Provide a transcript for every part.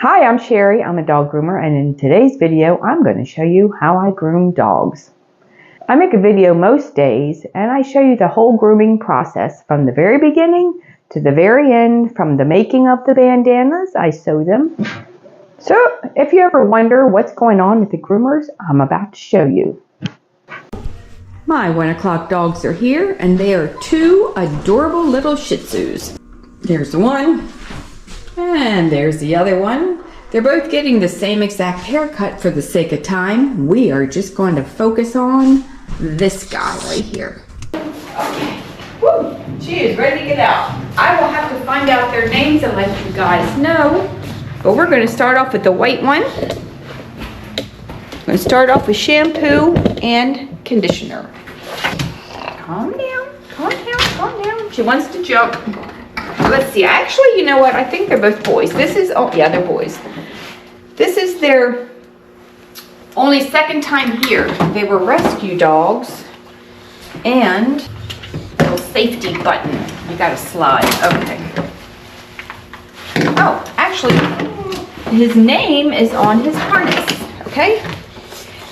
Hi, I'm Sherry. I'm a dog groomer, and in today's video, I'm going to show you how I groom dogs. I make a video most days, and I show you the whole grooming process from the very beginning to the very end. From the making of the bandanas, I sew them. So if you ever wonder what's going on with the groomers, I'm about to show you. My 1 o'clock dogs are here, and they are two adorable little Shih Tzus. There's one. And there's the other one. They're both getting the same exact haircut for the sake of time. We are just going to focus on this guy right here. Okay. Woo! She is ready to get out. I will have to find out their names and let you guys know. But we're going to start off with the white one. I'm going to start off with shampoo and conditioner. Calm down, calm down, calm down. She wants to jump. Let's see, actually, you know what? I think they're both boys. This is, oh yeah, they're boys. This is their only second time here. They were rescue dogs. And little safety button. You gotta slide, okay. Oh, actually, his name is on his harness, okay?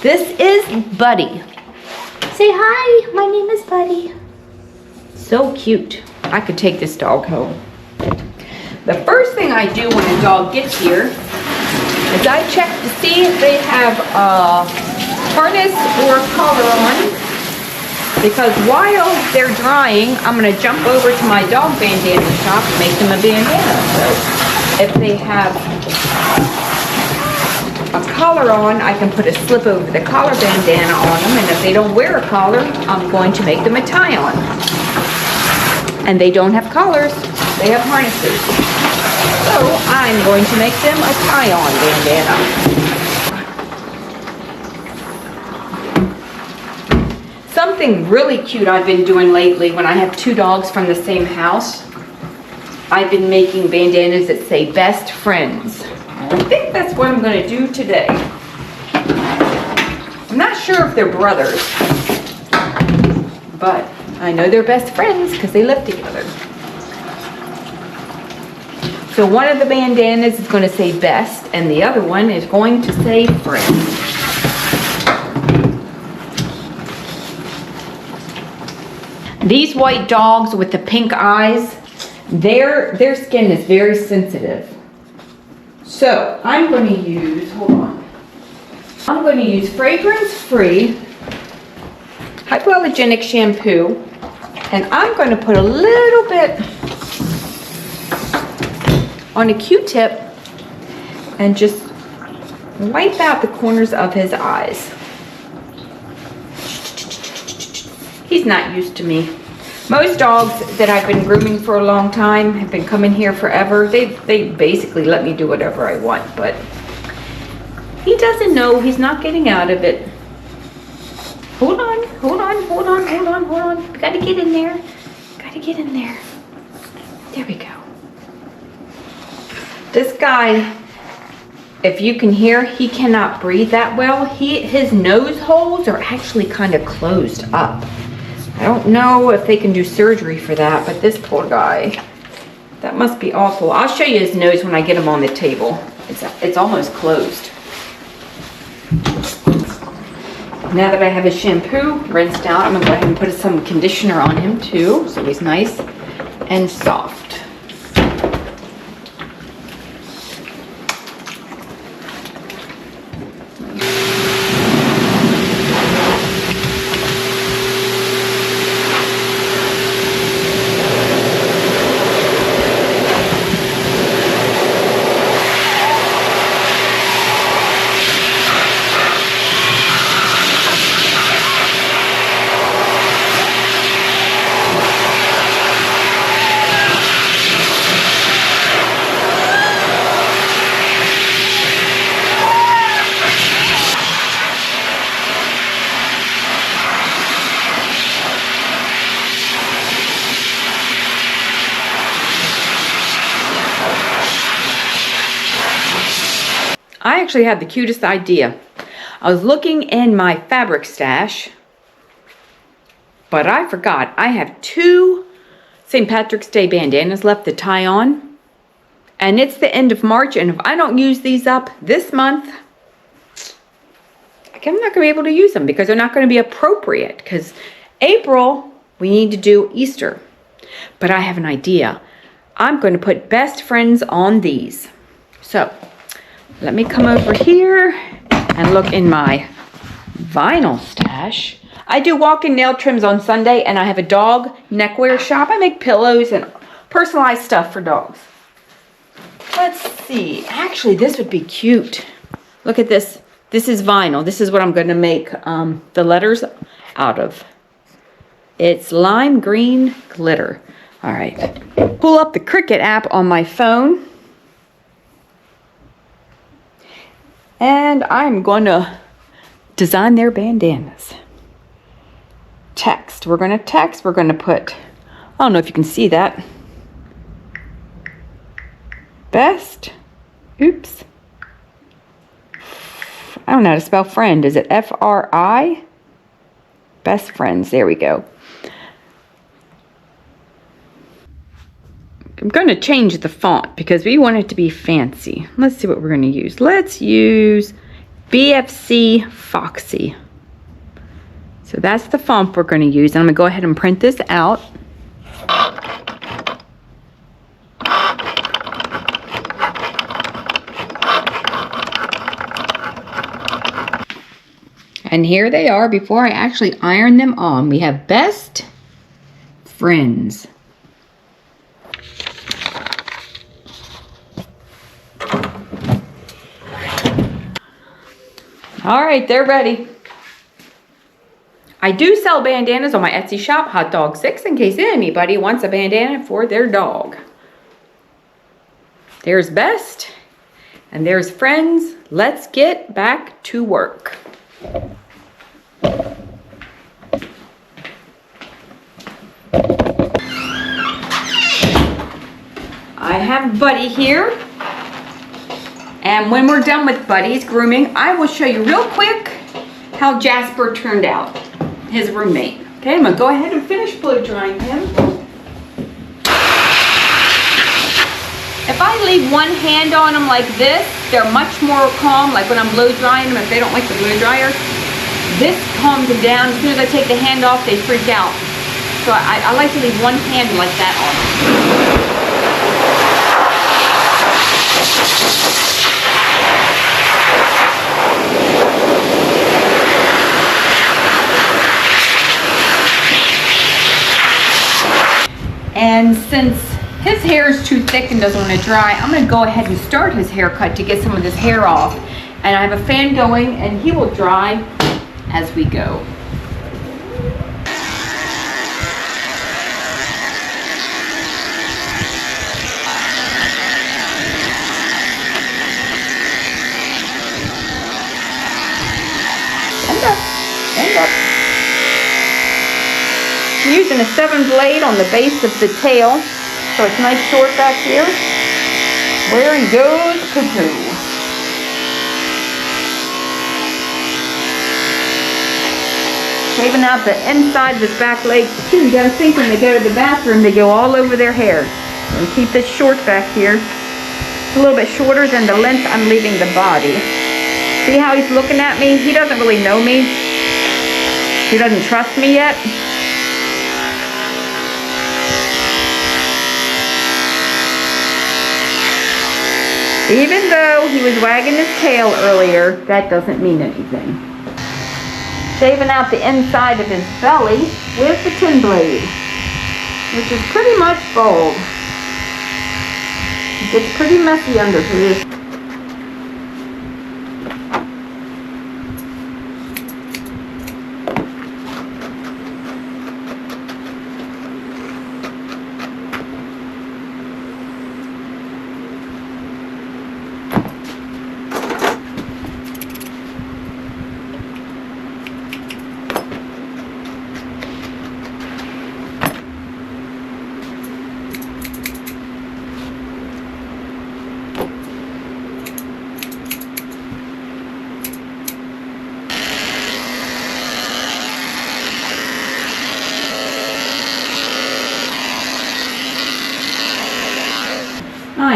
This is Buddy. Say hi, my name is Buddy. So cute. I could take this dog home. The first thing I do when a dog gets here is I check to see if they have a harness or a collar on. Because while they're drying, I'm going to jump over to my dog bandana shop and make them a bandana. So if they have a collar on, I can put a slip over the collar bandana on them. And if they don't wear a collar, I'm going to make them a tie-on. And they don't have collars, they have harnesses. So I'm going to make them a tie-on bandana. Something really cute I've been doing lately when I have two dogs from the same house, I've been making bandanas that say best friends. I think that's what I'm going to do today. I'm not sure if they're brothers, but I know they're best friends because they live together. So one of the bandanas is going to say best and the other one is going to say friend. These white dogs with the pink eyes, their skin is very sensitive. So I'm going to use, hold on. I'm going to use fragrance-free hypoallergenic shampoo. And I'm going to put a little bit on a Q-tip and just wipe out the corners of his eyes. He's not used to me. Most dogs that I've been grooming for a long time have been coming here forever. They basically let me do whatever I want, but he doesn't know. He's not getting out of it. Hold on, hold on, hold on, hold on, hold on. We gotta get in there. Gotta get in there. There we go. This guy, if you can hear, he cannot breathe that well. His nose holes are actually kind of closed up. I don't know if they can do surgery for that, but this poor guy, that must be awful. I'll show you his nose when I get him on the table. It's almost closed. Now that I have his shampoo rinsed out, I'm going to go ahead and put some conditioner on him too, so he's nice and soft. I actually had the cutest idea. I was looking in my fabric stash, but I forgot I have two St. Patrick's Day bandanas left to tie on. And it's the end of March, and if I don't use these up this month, I'm not going to be able to use them because they're not going to be appropriate. Because April, we need to do Easter. But I have an idea. I'm going to put best friends on these. So, let me come over here and look in my vinyl stash. I do walk-in nail trims on Sunday, and I have a dog neckwear shop. I make pillows and personalized stuff for dogs. Let's see. Actually, this would be cute. Look at this. This is vinyl. This is what I'm going to make the letters out of. It's lime green glitter. All right. Pull up the Cricut app on my phone. And I'm going to design their bandanas. Text. We're going to text. We're going to put, I don't know if you can see that. Best. Oops. I don't know how to spell friend. Is it F-R-I? Best friends. There we go. I'm going to change the font because we want it to be fancy. Let's see what we're going to use. Let's use BFC Foxy. So that's the font we're going to use. And I'm going to go ahead and print this out. And here they are before I actually iron them on. We have best friends. All right, they're ready. I do sell bandanas on my Etsy shop, Hot Dog 6, in case anybody wants a bandana for their dog. There's best, and there's friends. Let's get back to work. I have Buddy here, and when we're done with Buddy's grooming, I will show you real quick how Jasper turned out, his roommate. Okay, I'm gonna go ahead and finish blow drying him. If I leave one hand on them like this, they're much more calm, like when I'm blow drying them, if they don't like the blow dryer. This calms them down. As soon as I take the hand off, they freak out. So I like to leave one hand like that on. And since his hair is too thick and doesn't want to dry, I'm going to go ahead and start his haircut to get some of this hair off. And I have a fan going, and he will dry as we go. Stand up. Stand up. I'm using a 7 blade on the base of the tail, so it's nice short back here. Where he goes, cuckoo. Shaving out the inside of his back legs too. You gotta think when they go to the bathroom, they go all over their hair. And keep this short back here. It's a little bit shorter than the length I'm leaving the body. See how he's looking at me? He doesn't really know me. He doesn't trust me yet. Even though he was wagging his tail earlier, that doesn't mean anything. Shaving out the inside of his belly with the 10 blade, which is pretty much bald. It gets pretty messy under here.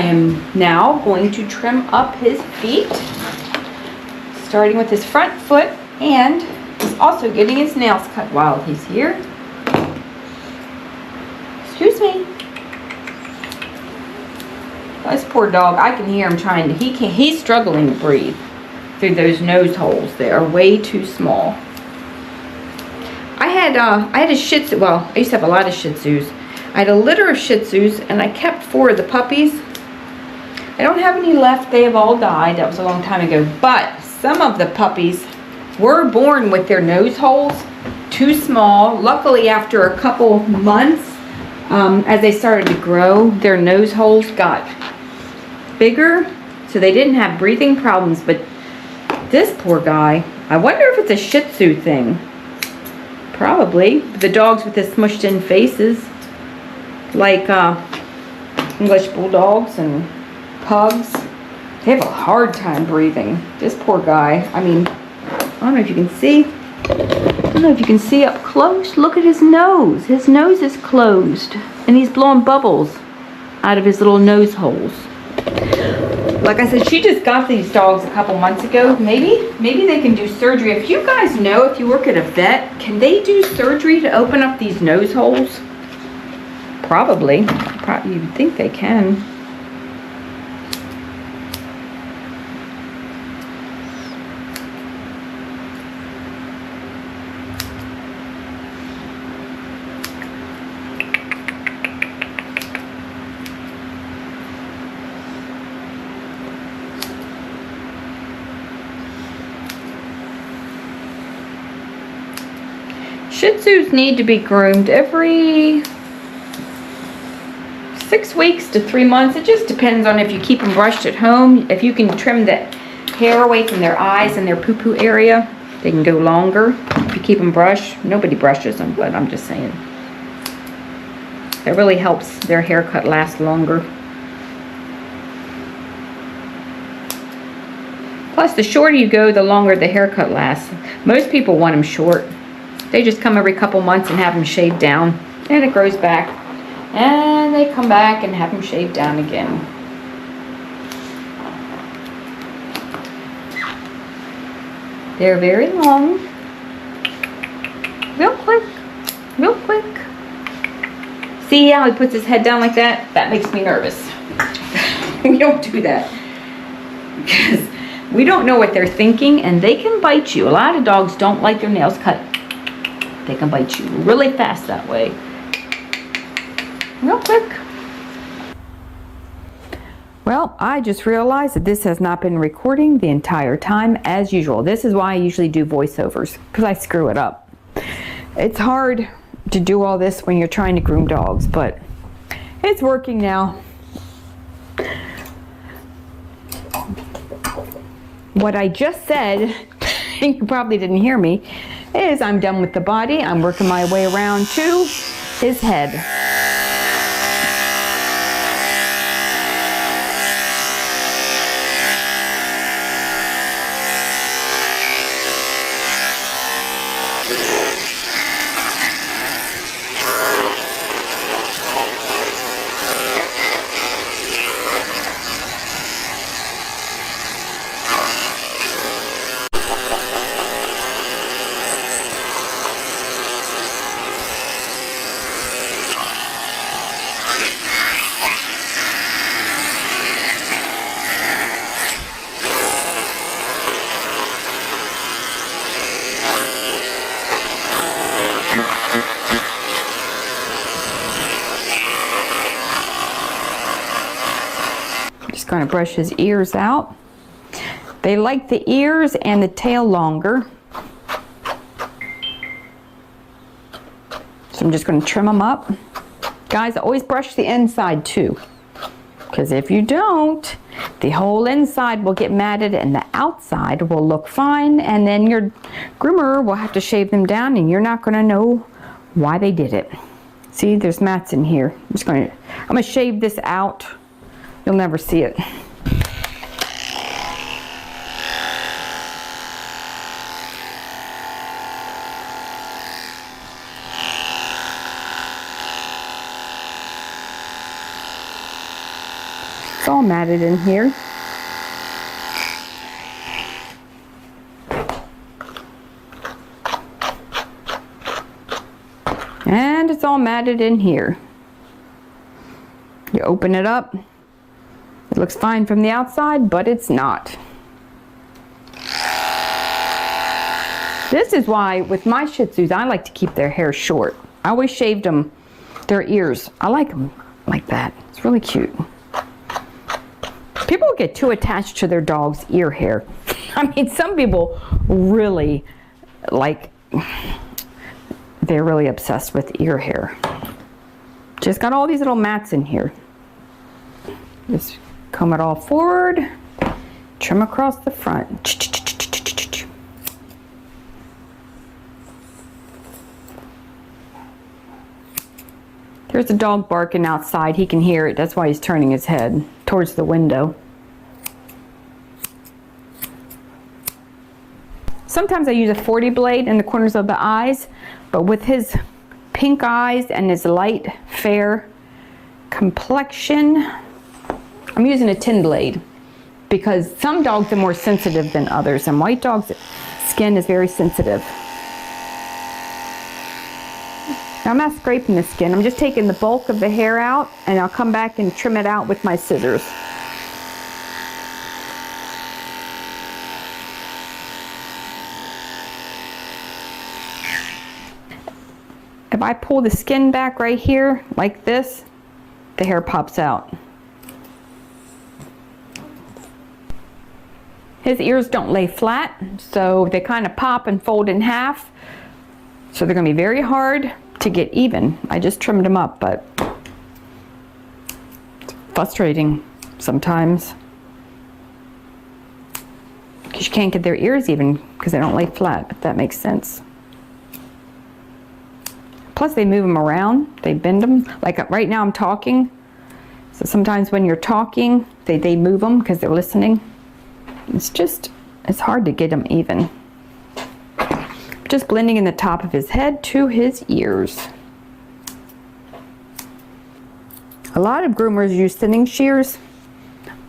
am now going to trim up his feet, starting with his front foot, and he's also getting his nails cut while he's here. Excuse me. This poor dog, I can hear him trying to, he's struggling to breathe through those nose holes. They are way too small. I had a Shih Tzu, well, I used to have a lot of Shih Tzus. I had a litter of Shih Tzus, and I kept 4 of the puppies. I don't have any left. They have all died. That was a long time ago. But some of the puppies were born with their nose holes too small. Luckily, after a couple months, as they started to grow, their nose holes got bigger, so they didn't have breathing problems. But this poor guy, I wonder if it's a Shih Tzu thing. Probably. The dogs with the smushed in faces, like English bulldogs and pugs, they have a hard time breathing. This poor guy, I mean, I don't know if you can see. I don't know if you can see up close. Look at his nose. His nose is closed, and he's blowing bubbles out of his little nose holes. Like I said, she just got these dogs a couple months ago. Maybe they can do surgery. If you guys know, if you work at a vet, can they do surgery to open up these nose holes? Probably. You'd think they can. Shih Tzus need to be groomed every 6 weeks to 3 months. It just depends on if you keep them brushed at home. If you can trim the hair away from their eyes and their poo-poo area, they can go longer. If you keep them brushed, nobody brushes them, but I'm just saying. It really helps their haircut last longer. Plus, the shorter you go, the longer the haircut lasts. Most people want them short. They just come every couple months and have them shaved down, and it grows back. And they come back and have them shaved down again. They're very long. Real quick. Real quick. See how he puts his head down like that? That makes me nervous. You don't do that. Because we don't know what they're thinking, and they can bite you. A lot of dogs don't like their nails cut. They can bite you really fast that way. Real quick. Well, I just realized that this has not been recording the entire time as usual. This is why I usually do voiceovers, because I screw it up. It's hard to do all this when you're trying to groom dogs, but it's working now. What I just said, you probably didn't hear me, is I'm done with the body. I'm working my way around to his head. Going to brush his ears out. They like the ears and the tail longer, so I'm just going to trim them up. Guys, always brush the inside too, because if you don't, the whole inside will get matted and the outside will look fine, and then your groomer will have to shave them down and you're not going to know why they did it. See, there's mats in here. I'm going to shave this out. You'll never see it. It's all all matted in here. And it's all matted in here. You open it up. It looks fine from the outside, but it's not. This is why with my Shih Tzus, I like to keep their hair short. I always shaved them, their ears. I like them like that. It's really cute. People get too attached to their dog's ear hair. I mean, some people really they're really obsessed with ear hair. Just got all these little mats in here. Just comb it all forward, trim across the front. There's a dog barking outside. He can hear it. That's why he's turning his head towards the window. Sometimes I use a 40 blade in the corners of the eyes, but with his pink eyes and his light, fair complexion, I'm using a 10 blade because some dogs are more sensitive than others, and white dogs' skin is very sensitive. Now I'm not scraping the skin. I'm just taking the bulk of the hair out, and I'll come back and trim it out with my scissors. If I pull the skin back right here, like this, the hair pops out. His ears don't lay flat, so they kind of pop and fold in half. So they're going to be very hard to get even. I just trimmed them up, but it's frustrating sometimes because you can't get their ears even because they don't lay flat, if that makes sense. Plus they move them around, they bend them. Like right now I'm talking, so sometimes when you're talking, they move them because they're listening. It's hard to get them even. Just blending in the top of his head to his ears. A lot of groomers use thinning shears.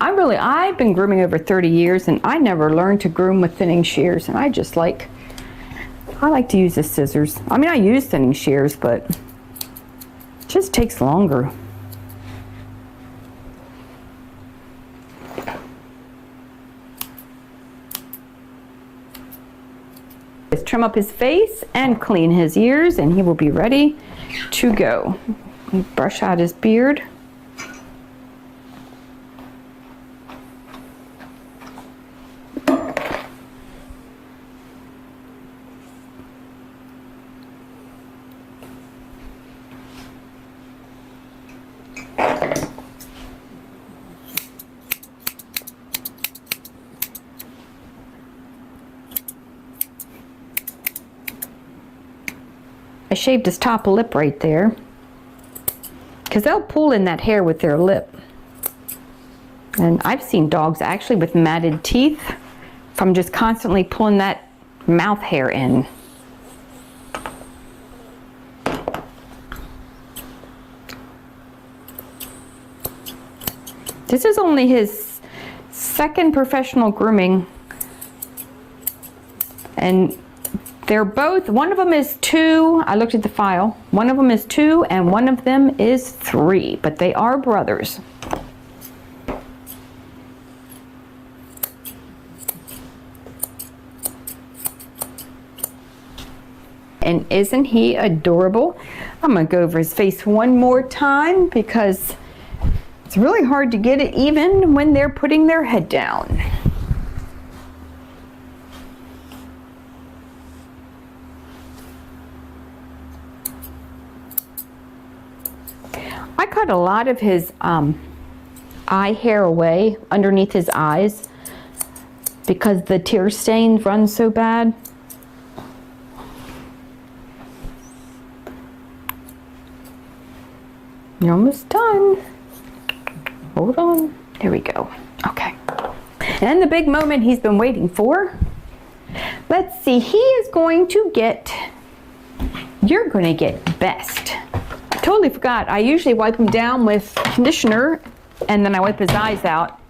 I've been grooming over 30 years and I never learned to groom with thinning shears, and I like to use the scissors. I mean, I use thinning shears, but it just takes longer. Just trim up his face and clean his ears, and he will be ready to go. Brush out his beard. I shaved his top lip right there because they'll pull in that hair with their lip. And I've seen dogs actually with matted teeth from just constantly pulling that mouth hair in. This is only his second professional grooming, and they're both, one of them is 2, I looked at the file, one of them is 2 and one of them is 3, but they are brothers. And isn't he adorable? I'm going to go over his face one more time because it's really hard to get it even when they're putting their head down. I cut a lot of his eye hair away underneath his eyes because the tear stains run so bad. You're almost done. Hold on. There we go. Okay. And the big moment he's been waiting for. Let's see. He is going to get, you're going to get best. I totally forgot. I usually wipe him down with conditioner and then I wipe his eyes out.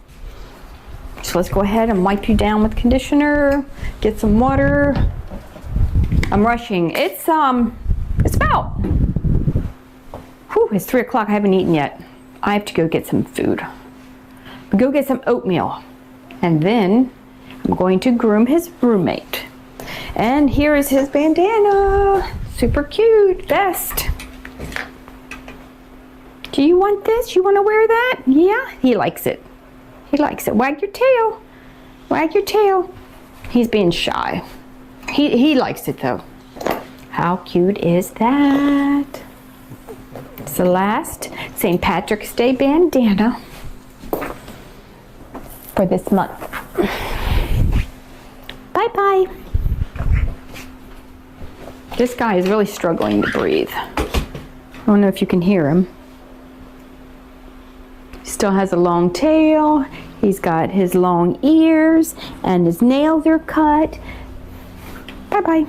So let's go ahead and wipe you down with conditioner, get some water. I'm rushing. It's about, it's 3 o'clock. I haven't eaten yet. I have to go get some food. Go get some oatmeal. And then I'm going to groom his roommate. And here is his bandana. Super cute, best. Do you want this? You want to wear that? Yeah, he likes it. He likes it. Wag your tail. Wag your tail. He's being shy. He likes it though. How cute is that? It's the last St. Patrick's Day bandana for this month. Bye-bye. This guy is really struggling to breathe. I don't know if you can hear him. He still has a long tail. He's got his long ears and his nails are cut. Bye-bye.